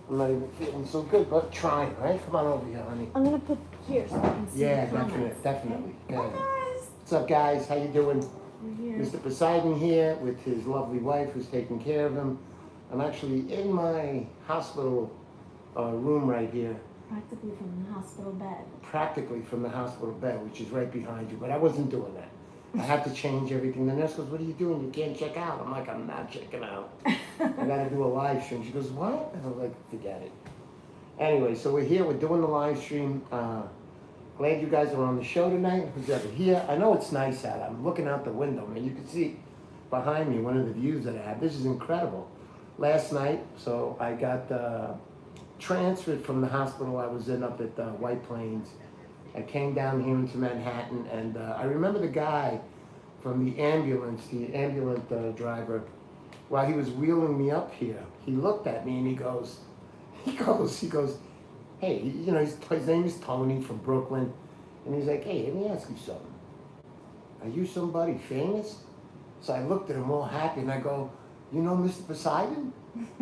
I'm not even feeling so good, but trying, right? Come on over here, honey. I'm gonna put here so I can see Yeah, the comments. definitely. Okay? Go Hi ahead. guys. What's up, guys? How you doing? We're here. Mr. Poseidon here with his lovely wife who's taking care of him. I'm actually in my hospital room right here, Practically from the hospital bed. practically from the hospital bed, which is right behind you, but I wasn't doing that. I had to change everything. The nurse goes, "What are you doing? You can't check out." I'm like, "I'm not checking out. I gotta do a live stream." She goes, "What?" And I was like, "Forget it." Anyway, so we're here, we're doing the live stream. Glad you guys are on the show tonight. Who's ever here? I know it's nice out. I'm looking out the window, man. You can see behind me one of the views that I have. This is incredible. Last night, so I got transferred from the hospital I was in up at White Plains. I came down here into Manhattan, and I remember the guy from the ambulance, the ambulance driver, while he was wheeling me up here, he looked at me and he goes, "Hey, you know, his name is Tony from Brooklyn," and he's like, "Hey, let me ask you something. Are you somebody famous?" So I looked at him all happy and I go, "You know Mr. Poseidon?"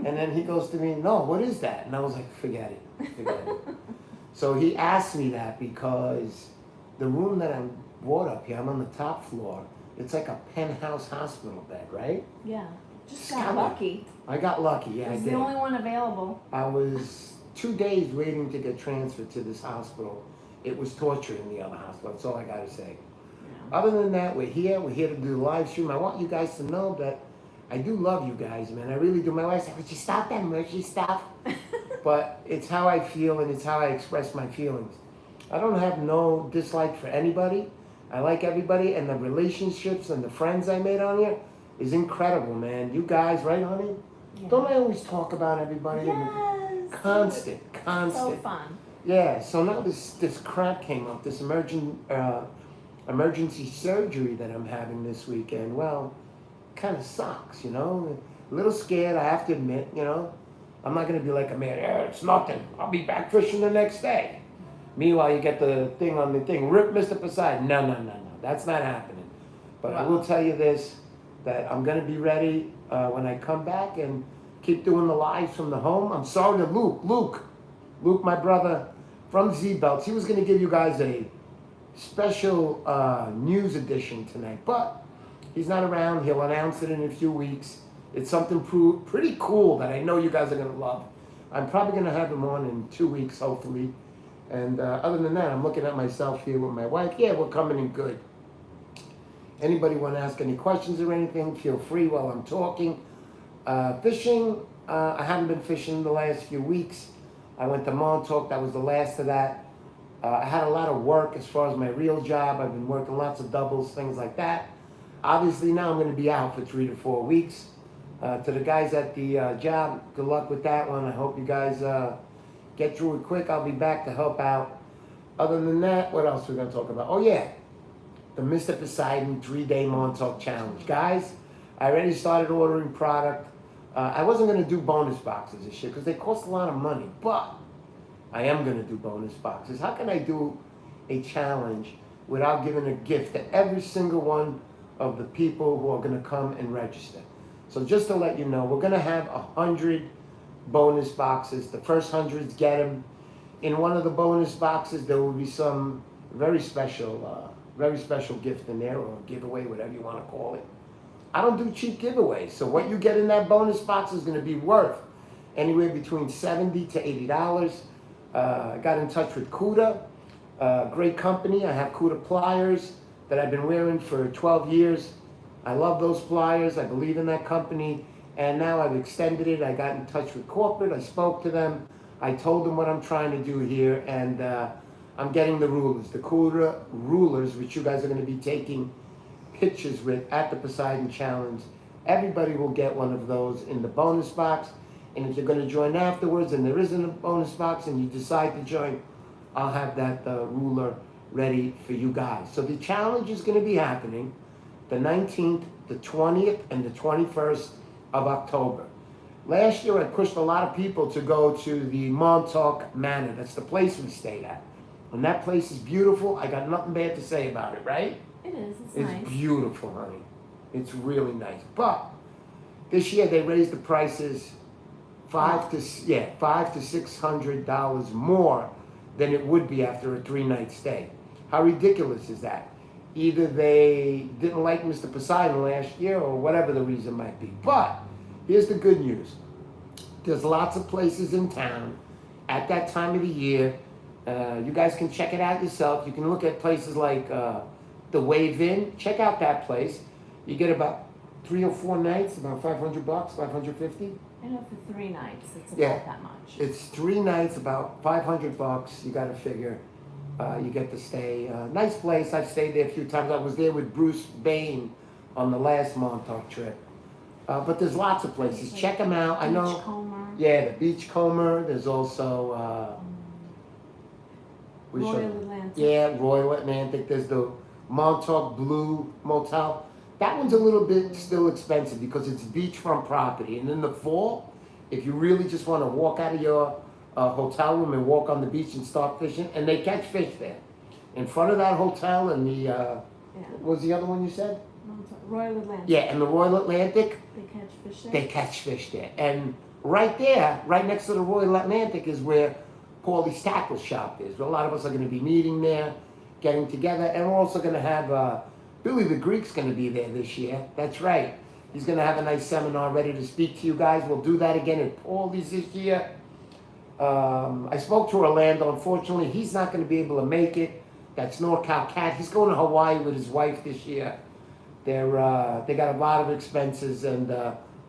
And then he goes to me, "No, what is that?" And I was like, forget it. So he asked me that because the room that I'm brought up here, I'm on the top floor. It's like a penthouse hospital bed, right? Yeah. Just Sky. got lucky. I got lucky, yeah, I It's did. the only one available. I was 2 days waiting to get transferred to this hospital. It was torture in the other hospital, that's all I gotta say. Yeah. Other than that, we're here to do the live stream. I want you guys to know that I do love you guys, man. I really do. My wife said, "Would you stop that mushy stuff?" But it's how I feel and it's how I express my feelings. I don't have no dislike for anybody. I like everybody, and the relationships and the friends I made on here is incredible, man. You guys, right, honey? Yeah. Don't I always talk about everybody? Yes. Constant. So fun. Yeah, so now this crap came up, this emergency surgery that I'm having this weekend. Well, kind of sucks, you know? A little scared, I have to admit, you know? I'm not going to be like a man, "Yeah, it's nothing. I'll be back fishing the next day." Meanwhile, you get the thing on the thing, "Rip Mr. Poseidon." No. That's not happening. But I will tell you this, that I'm going to be ready when I come back and keep doing the lives from the home. I'm sorry to Luke, my brother from Z-Belts. He was going to give you guys a special news edition tonight, but he's not around. He'll announce it in a few weeks. It's something pretty cool that I know you guys are going to love. I'm probably going to have him on in 2 weeks, hopefully. And other than that, I'm looking at myself here with my wife. Yeah, we're coming in good. Anybody want to ask any questions or anything, feel free while I'm talking. Fishing, I haven't been fishing the last few weeks. I went to Montauk, that was the last of that. I had a lot of work as far as my real job. I've been working lots of doubles, things like that. Obviously now I'm going to be out for 3 to 4 weeks. To the guys at the job, good luck with that one. I hope you guys get through it quick. I'll be back to help out. Other than that, what else are we going to talk about? Oh yeah, the Mr. Poseidon 3-day Montauk Challenge. Guys, I already started ordering product. I wasn't going to do bonus boxes this year because they cost a lot of money, but I am going to do bonus boxes. How can I do a challenge without giving a gift to every single one of the people who are going to come and register? So just to let you know, we're going to have 100 bonus boxes. The first 100s get them. In one of the bonus boxes, there will be some very special gift in there, or giveaway, whatever you want to call it. I don't do cheap giveaways, so what you get in that bonus box is going to be worth anywhere between $70 to $80. I got in touch with Cuda, great company. I have Cuda pliers that I've been wearing for 12 years. I love those pliers. I believe in that company. And now I've extended it. I got in touch with corporate. I spoke to them. I told them what I'm trying to do here. And I'm getting the rulers, the Cuda rulers, which you guys are going to be taking pictures with at the Poseidon Challenge. Everybody will get one of those in the bonus box. And if you're going to join afterwards and there isn't a bonus box and you decide to join, I'll have that ruler ready for you guys. So the challenge is going to be happening the 19th, the 20th, and the 21st of October. Last year I pushed a lot of people to go to the Montauk Manor. That's the place we stayed at. And that place is beautiful. I got nothing bad to say about it, right? It is. It's nice. It's beautiful, honey. It's really nice. But this year they raised the prices $500 to $600 more than it would be after a 3-night stay. How ridiculous is that? Either they didn't like Mr. Poseidon last year or whatever the reason might be. But here's the good news. There's lots of places in town at that time of the year. You guys can check it out yourself. You can look at places like the Wave Inn. Check out that place. You get about 3 or 4 nights, about $500, $550. I know for 3 nights, it's about Yeah. that much. It's 3 nights, about $500. You got to figure. You get to stay. Nice place. I've stayed there a few times. I was there with Bruce Bain on the last Montauk trip. But there's lots of places. Like Check them out. I know. Beachcomber. Yeah, the Beachcomber. There's also. Royal Atlantic. Yeah, Royal Atlantic. There's the Montauk Blue Motel. That one's a little bit still expensive because it's beachfront property. And in the fall, if you really just want to walk out of your hotel room and walk on the beach and start fishing, and they catch fish there. In front of that hotel and the, what was the other one you said? Royal Atlantic. Yeah, and the Royal Atlantic. They catch fish there? They catch fish there. And right there, right next to the Royal Atlantic is where Paulie's Tackle Shop is. A lot of us are going to be meeting there, getting together, and we're also going to have Billy the Greek's going to be there this year. That's right. He's going to have a nice seminar ready to speak to you guys. We'll do that again at Paulie's this year. I spoke to Orlando. Unfortunately, he's not going to be able to make it. That's NorCal Cat. He's going to Hawaii with his wife this year. They got a lot of expenses, and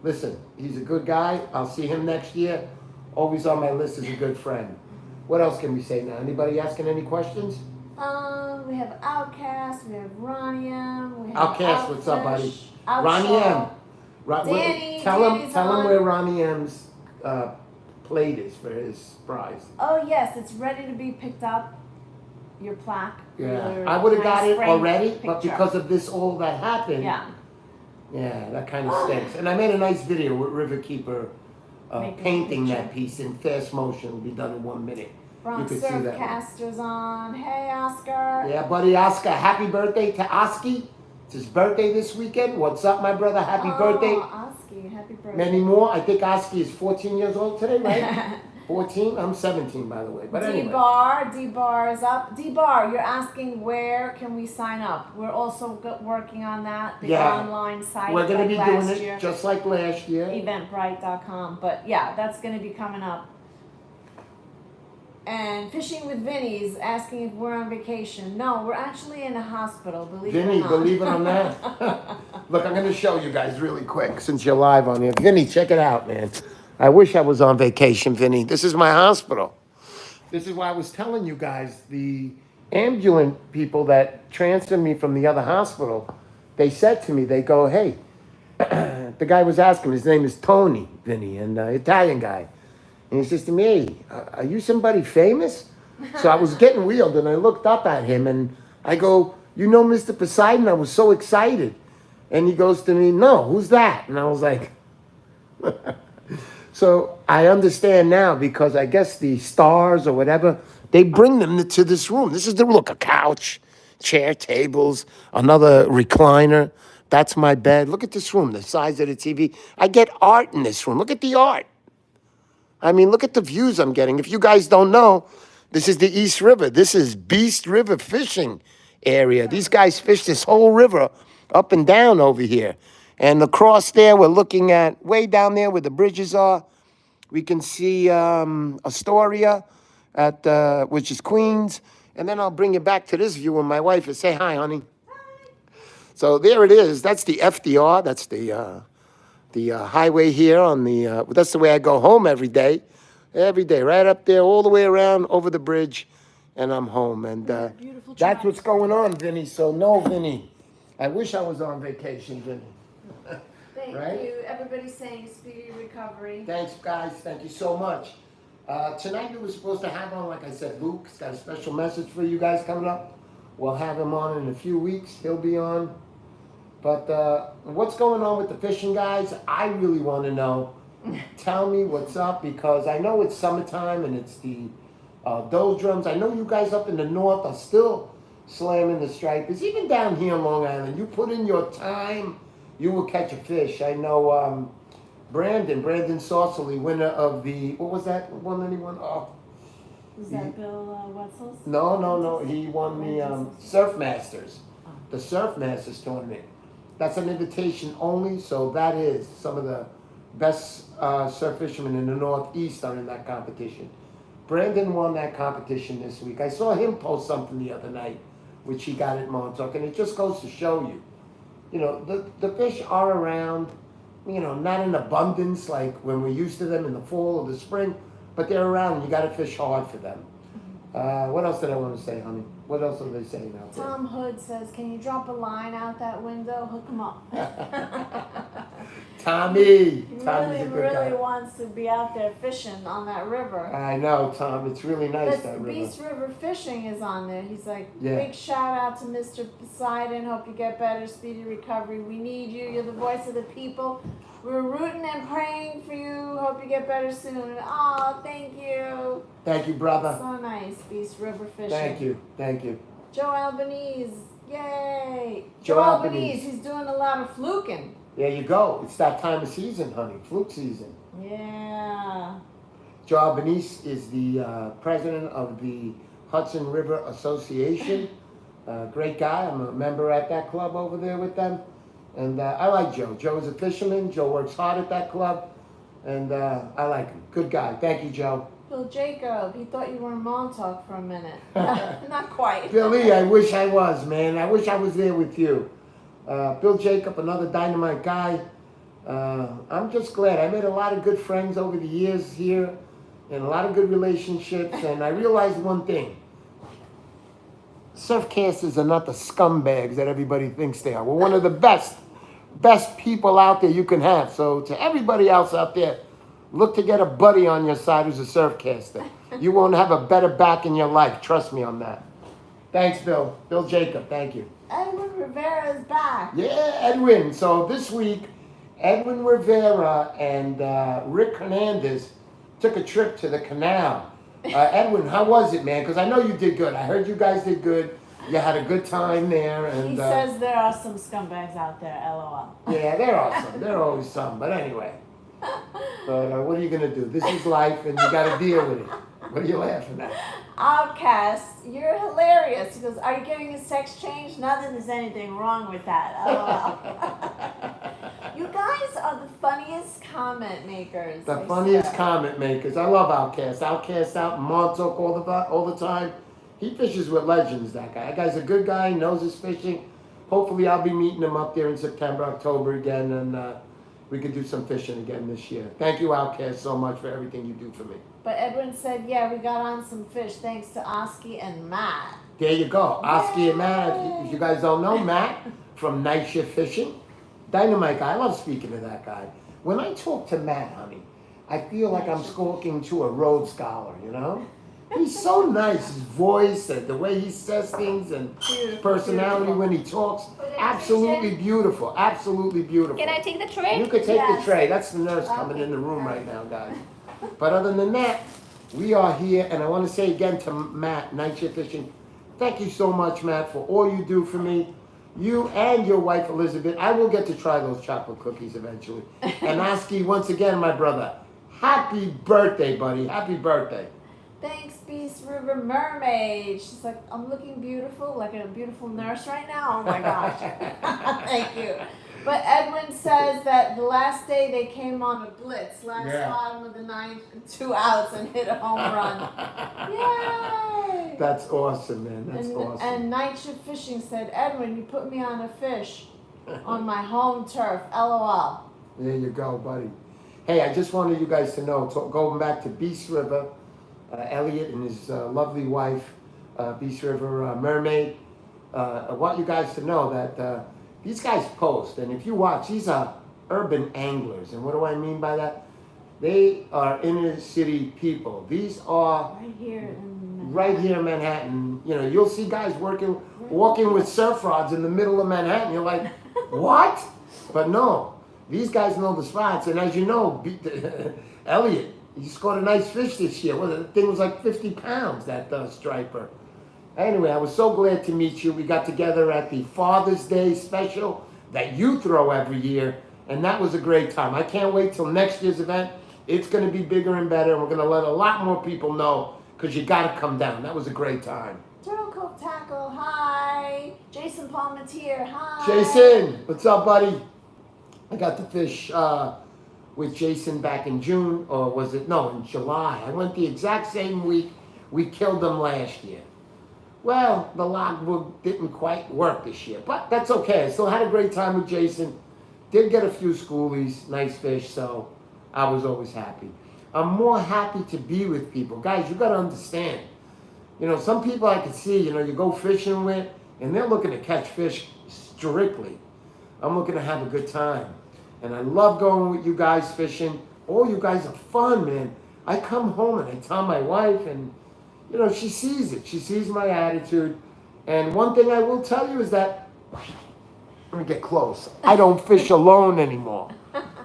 listen, he's a good guy. I'll see him next year. Always on my list as a good friend. What else can we say now? Anybody asking any questions? We have Outcast, we have Ronnie M, we have Outcast, what's up, buddy? Outshaw. Ronnie M. Danny, tell him Danny's on. where Ronnie M's plate is for his prize. Oh yes, it's ready to be picked up. Your plaque. Yeah, your I would have got nice it framed already, picture. but because of this all that happened, Yeah. that kind of stinks. And I made a nice video with Riverkeeper painting that piece in fast motion. It'll be done in 1 minute. Bronx you could see that. Surfcaster's on. Hey Oscar. Yeah, buddy Oscar, happy birthday to Oski. It's his birthday this weekend. What's up, my brother? Happy birthday. Oski, happy birthday. Many more. I think Oski is 14 years old today, right? 14? I'm 17, by the way. But anyway. D-Bar is up. D-Bar, you're asking where can we sign up? We're also working on that, the online site. We're going to be doing it year. just like last year. Eventbrite.com. But yeah, that's going to be coming up. And Fishing with Vinny's asking if we're on vacation. No, we're actually in a hospital, believe it or not. Believe it or not. Look, I'm going to show you guys really quick since you're live on here. Vinny, check it out, man. I wish I was on vacation, Vinny. This is my hospital. This is why I was telling you guys, the ambulant people that transferred me from the other hospital, they said to me, they go, hey, the guy was asking, his name is Tony, Vinny, an Italian guy. And he says to me, hey, are you somebody famous? So I was getting wheeled, and I looked up at him, and I go, you know Mr. Poseidon? I was so excited. And he goes to me, no, who's that? And I was like... So I understand now, because I guess the stars or whatever, they bring them to this room. This is a couch, chair, tables, another recliner. That's my bed. Look at this room, the size of the TV. I get art in this room. Look at the art. I mean, look at the views I'm getting. If you guys don't know, this is the East River. This is Beast River fishing area. These guys fish this whole river up and down over here. And across there, we're looking at, way down there where the bridges are, we can see Astoria, which is Queens. And then I'll bring you back to this view when my wife is, say hi, honey. Hi. So there it is. That's the FDR. That's the highway here on the, that's the way I go home every day, right up there, all the way around, over the bridge, and I'm home. And that's what's going on, Vinny. So no, Vinny, I wish I was on vacation, Vinny. Thank you. Everybody's saying speedy recovery. Thanks, guys. Thank you so much. Tonight we were supposed to have on, like I said, Luke's got a special message for you guys coming up. We'll have him on in a few weeks. He'll be on. But what's going on with the fishing guys? I really want to know. Tell me what's up, because I know it's summertime and it's the doldrums. I know you guys up in the north are still slamming the stripers. Even down here in Long Island, you put in your time, you will catch a fish. I know Brandon Saucerly, winner of the, what was that one that he won? Oh, Was that Bill Wetzel's? no. He won the Surf Masters, the Surf Masters tournament. That's an invitation only, so that is some of the best surf fishermen in the Northeast are in that competition. Brandon won that competition this week. I saw him post something the other night, which he got at Montauk, and it just goes to show you, the fish are around, not in abundance like when we're used to them in the fall or the spring, but they're around and you gotta fish hard for them. What else did I want to say, honey? What else are they saying out there? Tom Hood says, can you drop a line out that window? Hook him up. Tommy's He a good really guy. wants to be out there fishing on that river. I know, Tom. It's really nice, that river. Beast River Fishing is on there. He's like, Yeah. big shout out to Mr. Poseidon. Hope you get better, speedy recovery. We need you. You're the voice of the people. We're rooting and praying for you. Hope you get better soon. Oh, thank you. Thank you, brother. So nice, Beast River Fishing. Thank you. Joe Albanese. Yay. Joe Joe Albanese. Albanese. He's doing a lot of fluking. There you go. It's that time of season, honey. Fluke season. Yeah. Joe Albanese is the president of the Hudson River Association. Great guy. I'm a member at that club over there with them. And I like Joe. Joe is a fisherman. Joe works hard at that club. And I like him. Good guy. Thank you, Joe. Bill Jacob, he thought you were in Montauk for a minute. Not quite. Billy, I wish I was, man. I wish I was there with you. Bill Jacob, another dynamite guy. I'm just glad. I made a lot of good friends over the years here and a lot of good relationships. And I realized one thing. Surfcasters are not the scumbags that everybody thinks they are. We're one of the best people out there you can have. So to everybody else out there, look to get a buddy on your side who's a surfcaster. You won't have a better back in your life. Trust me on that. Thanks, Bill. Bill Jacob, thank you. Edwin Rivera is back. Yeah, Edwin. So this week, Edwin Rivera and Rick Hernandez took a trip to the canal. Edwin, how was it, man? Because I know you did good. I heard you guys did good. You had a good time there. And He says there are some scumbags out there, LOL. Yeah, there are some. There are always some. But anyway. But what are you going to do? This is life, and you got to deal with it. What are you laughing at? Outcast, you're hilarious. He goes, are you getting a sex change? Not that there's anything wrong with that. LOL. You guys are the funniest comment makers. The I funniest swear. comment makers. I love Outcast. Outcast out in Montauk all the time. He fishes with legends, that guy. That guy's a good guy, knows his fishing. Hopefully I'll be meeting him up there in September, October again, and we could do some fishing again this year. Thank you, Outcast, so much for everything you do for me. But Edwin said, yeah, we got on some fish thanks to Oski and Matt. There you go. Oski and Matt, if you guys don't know, Matt from Night Shift Fishing. Dynamite guy. I love speaking to that guy. When I talk to Matt, honey, I feel like I'm talking to a Rhodes Scholar, you know? He's so nice. His voice, and the way he says things, and his personality when he talks. Absolutely beautiful. Absolutely beautiful. Can I take the tray? You could take Yes. the tray. That's the nurse coming in the room right now, guys. But other than that, we are here, and I want to say again to Matt, Night Shift Fishing, thank you so much, Matt, for all you do for me. You and your wife, Elizabeth. I will get to try those chocolate cookies eventually. And Oski, once again, my brother, happy birthday, buddy. Happy birthday. Thanks, Beast River Mermaid. She's like, I'm looking beautiful, like a beautiful nurse right now. Oh my gosh. Thank you. But Edwin says that the last day they came on a blitz, last bottom of the ninth, 2 outs and hit a home run. Yay! That's awesome, man. That's awesome. And Night Shift Fishing said, Edwin, you put me on a fish on my home turf. LOL. There you go, buddy. Hey, I just wanted you guys to know, going back to Beast River, Elliot and his lovely wife, Beast River Mermaid, I want you guys to know that these guys post, and if you watch, these are urban anglers. And what do I mean by that? They are inner city people. These are right here in Manhattan. You know, you'll see guys walking with surf rods in the middle of Manhattan. You're like, what? But no, these guys know the spots. And as you know, Elliot, he scored a nice fish this year. Well, the thing was like 50 pounds, that striper. Anyway, I was so glad to meet you. We got together at the Father's Day special that you throw every year. And that was a great time. I can't wait till next year's event. It's going to be bigger and better, and we're going to let a lot more people know because you got to come down. That was a great time. Turtle Cove Tackle, hi. Jason Palmetier, hi. Jason, what's up, buddy? I got to fish with Jason back in June, or was it? No, in July. I went the exact same week we killed them last year. Well, the logbook didn't quite work this year, but that's okay. I still had a great time with Jason. Did get a few schoolies, nice fish, so I was always happy. I'm more happy to be with people. Guys, you got to understand. You know, some people I can see, you know, you go fishing with, and they're looking to catch fish strictly. I'm looking to have a good time. And I love going with you guys fishing. All you guys are fun, man. I come home and I tell my wife, and, you know, she sees it. She sees my attitude. And one thing I will tell you is that, let me get close, I don't fish alone anymore.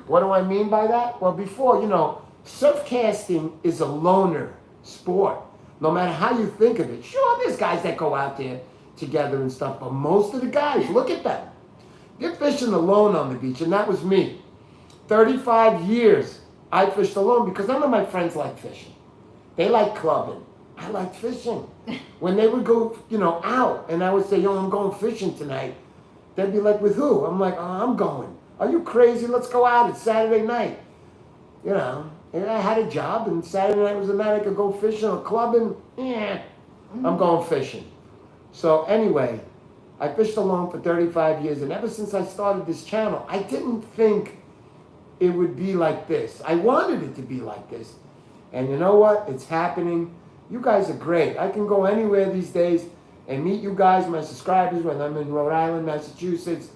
What do I mean by that? Well, before, you know, surf casting is a loner sport. No matter how you think of it. Sure, there's guys that go out there together and stuff, but most of the guys, look at them. They're fishing alone on the beach, and that was me. 35 years I fished alone because none of my friends like fishing. They like clubbing. I like fishing. When they would go, you know, out, and I would say, yo, I'm going fishing tonight, they'd be like, with who? I'm like, oh, I'm going. Are you crazy? Let's go out. It's Saturday night. You know, and I had a job, and Saturday night was the night I could go fishing or clubbing. Yeah, I'm going fishing. So anyway, I fished alone for 35 years, and ever since I started this channel, I didn't think it would be like this. I wanted it to be like this. And you know what? It's happening. You guys are great. I can go anywhere these days and meet you guys, my subscribers, when I'm in Rhode Island, Massachusetts,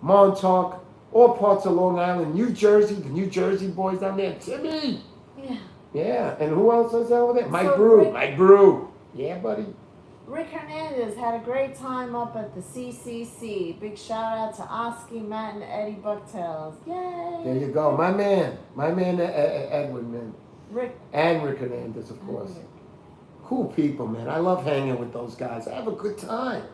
Montauk, all parts of Long Island, New Jersey, the New Jersey boys down there, Timmy. Yeah. Yeah, and who else is over there? Mike So Brew. Mike Brew. Yeah, buddy. Rick Hernandez had a great time up at the CCC. Big shout out to Oski, Matt, and Eddie Bucktails. Yay! There you go. My man, Edwin, man. Rick. And Rick Hernandez, of course. Cool people, man. I love hanging with those guys. I have a good time.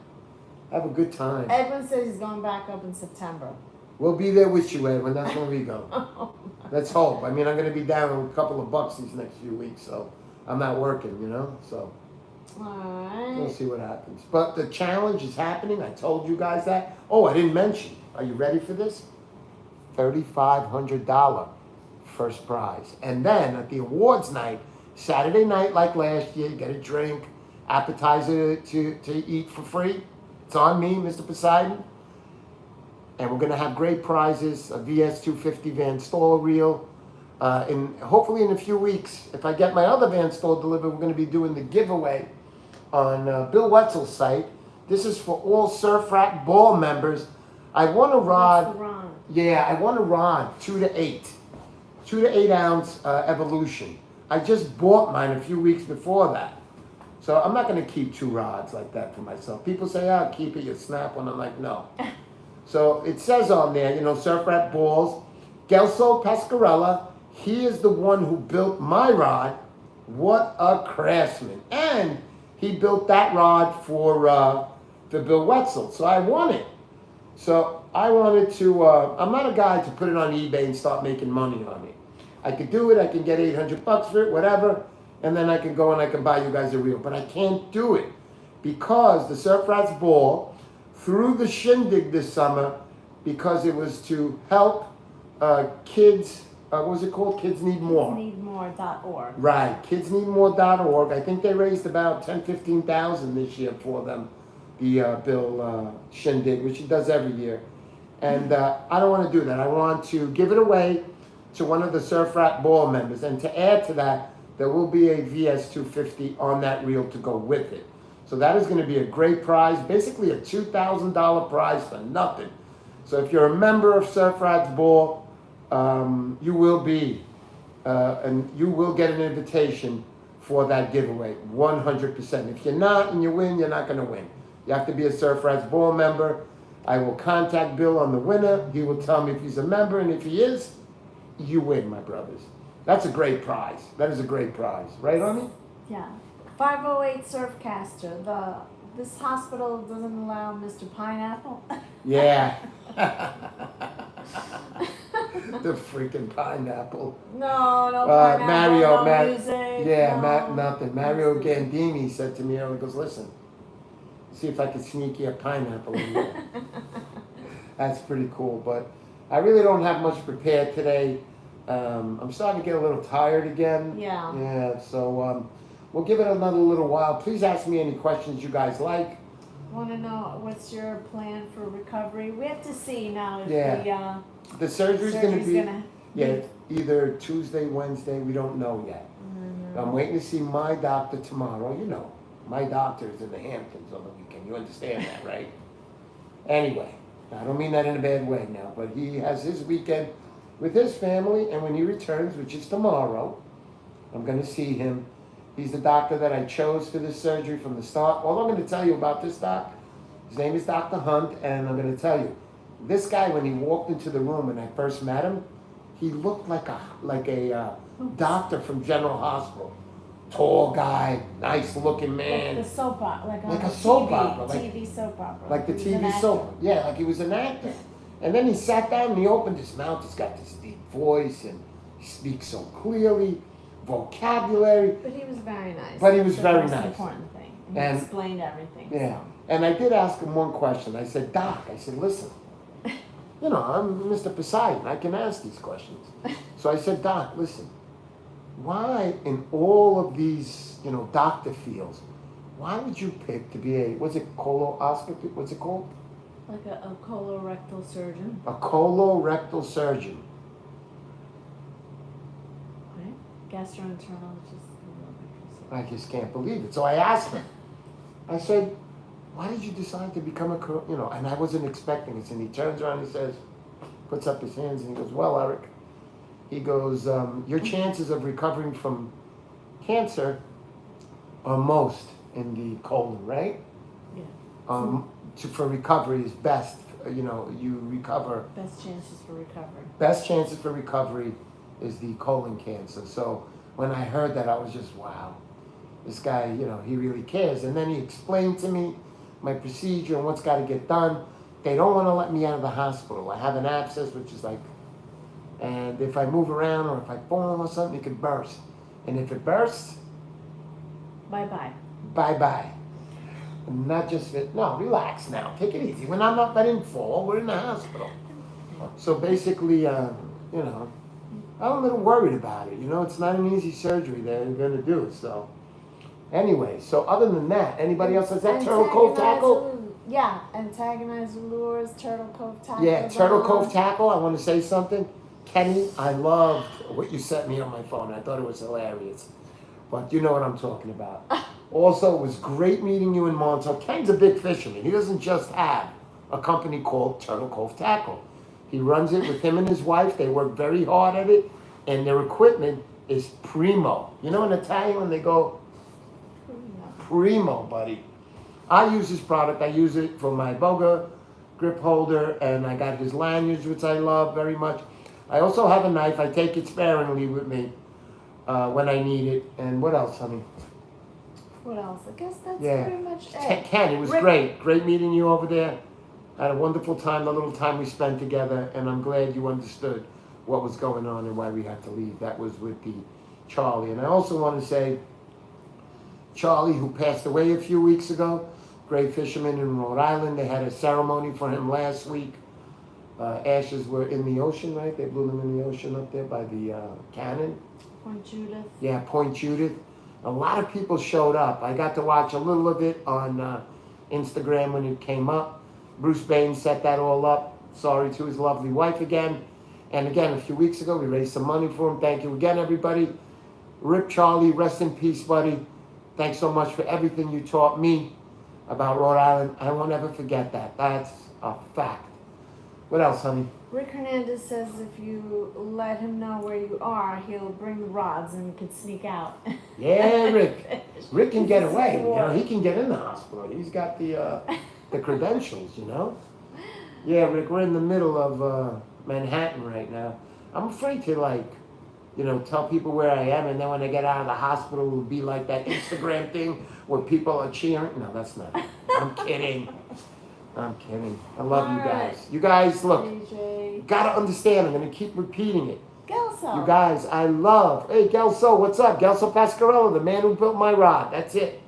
Have a good time. Edwin says he's going back up in September. We'll be there with you, Edwin. That's when we go. Let's hope. I mean, I'm going to be down a couple of bucks these next few weeks, so I'm not working, you know? So Alright. we'll see what happens. But the challenge is happening. I told you guys that. Oh, I didn't mention. Are you ready for this? $3,500 first prize. And then at the awards night, Saturday night like last year, you get a drink, appetizer to eat for free. It's on me, Mr. Poseidon. And we're going to have great prizes, a VS250 Van Stall reel. And hopefully in a few weeks, if I get my other Van Stall delivered, we're going to be doing the giveaway on Bill Wetzel's site. This is for all Surf Rat Ball members. I won a rod. Yeah, I won a rod, 2 to 8. 2 to 8 ounce Evolution. I just bought mine a few weeks before that. So I'm not going to keep 2 rods like that for myself. People say, oh, keep it, you snap one. I'm like, no. So it says on there, you know, Surf Rat Balls. Gelso Pascarella, he is the one who built my rod. What a craftsman. And he built that rod for Bill Wetzel. So I won it. So I wanted to, I'm not a guy to put it on eBay and start making money on it. I could do it, I can get $800 for it, whatever, and then I can go and I can buy you guys a reel. But I can't do it because the Surf Rats Ball threw the shindig this summer because it was to help kids, what was it called? Kids Need More. KidsNeedMore.org. Right, KidsNeedMore.org. I think they raised about $10,000-15,000 this year for them, the Bill Shindig, which he does every year. And I don't want to do that. I want to give it away to one of the Surf Rat Ball members. And to add to that, there will be a VS250 on that reel to go with it. So that is going to be a great prize, basically a $2,000 prize for nothing. So if you're a member of Surf Rats Ball, you will be, and you will get an invitation for that giveaway, 100%. If you're not and you win, you're not going to win. You have to be a Surf Rats Ball member. I will contact Bill on the winner. He will tell me if he's a member, and if he is, you win, my brothers. That's a great prize. That is a great prize. Right, Arnie? Yeah. 508 Surfcaster. This hospital doesn't allow Mr. Pineapple. Yeah. The freaking pineapple. No pineapple, no music. Yeah, no. nothing. Mario Gandini said to me earlier, he goes, listen, see if I can sneak you a pineapple in there. That's pretty cool, but I really don't have much prepared today. I'm starting to get a little tired again. Yeah. Yeah, so we'll give it another little while. Please ask me any questions you guys like. Want to know what's your plan for recovery? We have to see now if the surgery's going to be be either Tuesday, Wednesday. We don't know yet. Mm-hmm. I'm waiting to see my doctor tomorrow. You know, my doctor is in the Hamptons on the weekend. You understand that, right? Anyway, I don't mean that in a bad way now, but he has his weekend with his family, and when he returns, which is tomorrow, I'm going to see him. He's the doctor that I chose for this surgery from the start. All I'm going to tell you about this doc, his name is Dr. Hunt, and I'm going to tell you, this guy, when he walked into the room when I first met him, he looked like a doctor from General Hospital. Tall guy, nice looking man. Like the soap opera, like a soap opera, TV soap opera. Like the TV soap, yeah, like he was an actor. And then he sat down and he opened his mouth. He's got this deep voice and he speaks so clearly, vocabulary. But he was very nice. But he was very That's the nice. most important thing. And he explained everything. Yeah. So. And I did ask him one question. I said, Doc, I said, listen, you know, I'm Mr. Poseidon. I can ask these questions. So I said, Doc, listen, why in all of these, you know, doctor fields, why would you pick to be what's it, colonoscopy? What's it called? Like a colorectal surgeon. A colorectal surgeon. Right? Gastroenterologist. I just can't believe it. So I asked him. I said, why did you decide to become and I wasn't expecting it. And he turns around and he says, puts up his hands and he goes, well, Eric, he goes, your chances of recovering from cancer are most in the colon, right? Yeah. For recovery is best, you recover. Best chances for recovery. Best chances for recovery is the colon cancer. So when I heard that, I was just, wow, this guy, he really cares. And then he explained to me my procedure and what's got to get done. They don't want to let me out of the hospital. I have an abscess, which is and if I move around or if I fall or something, it could burst. And if it bursts, bye-bye. Bye-bye. Not just that, no, relax now. Take it easy. I didn't fall. We're in the hospital. So basically, I'm a little worried about it. It's not an easy surgery they're going to do. So anyway, so other than that, anybody else has that Turtle Cove Tackle? Yeah, Antagonizer Lures, Turtle Cove Tackle. Yeah, Turtle Cove Tackle. I want to say something. Kenny, I loved what you sent me on my phone. I thought it was hilarious. But you know what I'm talking about. Also, it was great meeting you in Montauk. Ken's a big fisherman. He doesn't just have a company called Turtle Cove Tackle. He runs it with him and his wife. They work very hard at it. And their equipment is primo. You know in Italian when they go, primo, buddy. I use his product. I use it for my boga grip holder. And I got his lanyards, which I love very much. I also have a knife. I take it sparingly with me when I need it. And what else, honey? What else? I guess that's pretty much it. Ken, it was great. Great meeting you over there. I had a wonderful time, the little time we spent together, and I'm glad you understood what was going on and why we had to leave. That was with the Charlie. And I also want to say, Charlie, who passed away a few weeks ago, great fisherman in Rhode Island. They had a ceremony for him last week. Ashes were in the ocean, right? They blew them in the ocean up there by the cannon. Point Judith. Yeah, Point Judith. A lot of people showed up. I got to watch a little of it on Instagram when it came up. Bruce Bain set that all up. Sorry to his lovely wife again. And again, a few weeks ago, we raised some money for him. Thank you again, everybody. Rip Charlie, rest in peace, buddy. Thanks so much for everything you taught me about Rhode Island. I won't ever forget that. That's a fact. What else, honey? Rick Hernandez says if you let him know where you are, he'll bring the rods and you can sneak out. Yeah, Rick. Rick can get away. He can get in the hospital. He's got the credentials, Yeah, Rick, we're in the middle of Manhattan right now. I'm afraid to tell people where I am, and then when I get out of the hospital, it'll be like that Instagram thing where people are cheering. No, that's not it. I'm kidding. I love you guys. You guys, look. DJ. Bye. Gotta understand, I'm gonna keep repeating it. Gelso. You guys, I love. Hey, Gelso, what's up? Gelso Pascarella, the man who built my rod. That's it.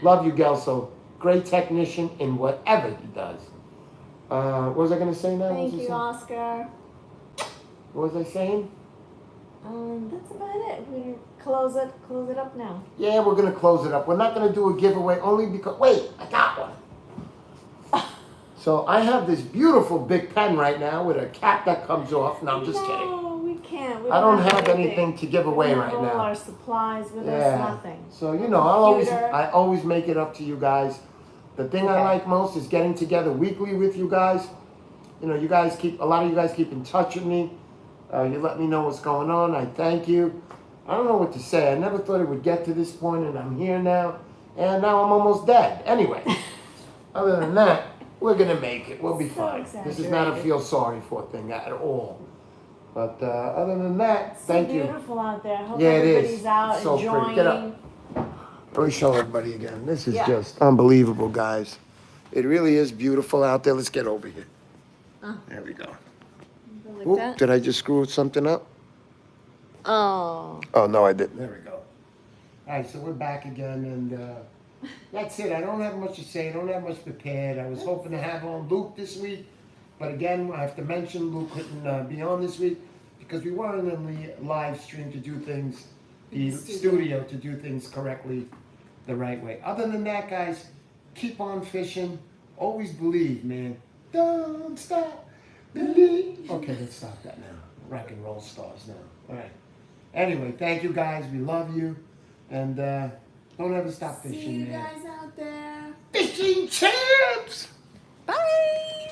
Love you, Gelso. Great technician in whatever he does. What was I gonna say now? Thank you, Oscar. What was I saying? That's about it. We're gonna close it up now. Yeah, we're gonna close it up. We're not gonna do a giveaway only because. Wait, I got one. So I have this beautiful big pen right now with a cap that comes off. No, I'm just kidding. No, we can't. We I don't have anything to give away right all now. our supplies with us, nothing. So I always make it up to you guys. The thing I like most is getting together weekly with you guys. You know, a lot of you guys keep in touch with me. You let me know what's going on. I thank you. I don't know what to say. I never thought it would get to this point, and I'm here now. And now I'm almost dead. Anyway, other than that, we're gonna make it. We'll be fine. This is not a feel sorry for thing at all. But other than that, thank you. It's beautiful out there. Hope Yeah, it is. everybody's out It's so enjoying. pretty. Get up. Let me show everybody again. This is just unbelievable, guys. It really is beautiful out there. Let's get over here. There we go. Like Oop, that? did I just screw something up? Oh. Oh, no, I didn't. There we go. All right, so we're back again, and that's it. I don't have much to say. I don't have much prepared. I was hoping to have on Luke this week, but again, I have to mention Luke couldn't be on this week because we weren't in the live stream to do things, the studio to do things correctly the right way. Other than that, guys, keep on fishing. Always believe, man. Don't stop. Believe. Okay, let's stop that now. Rock and roll stars now. All right. Anyway, thank you guys. We love you. And don't ever stop fishing, See you man. guys out there. Fishing champs! Bye.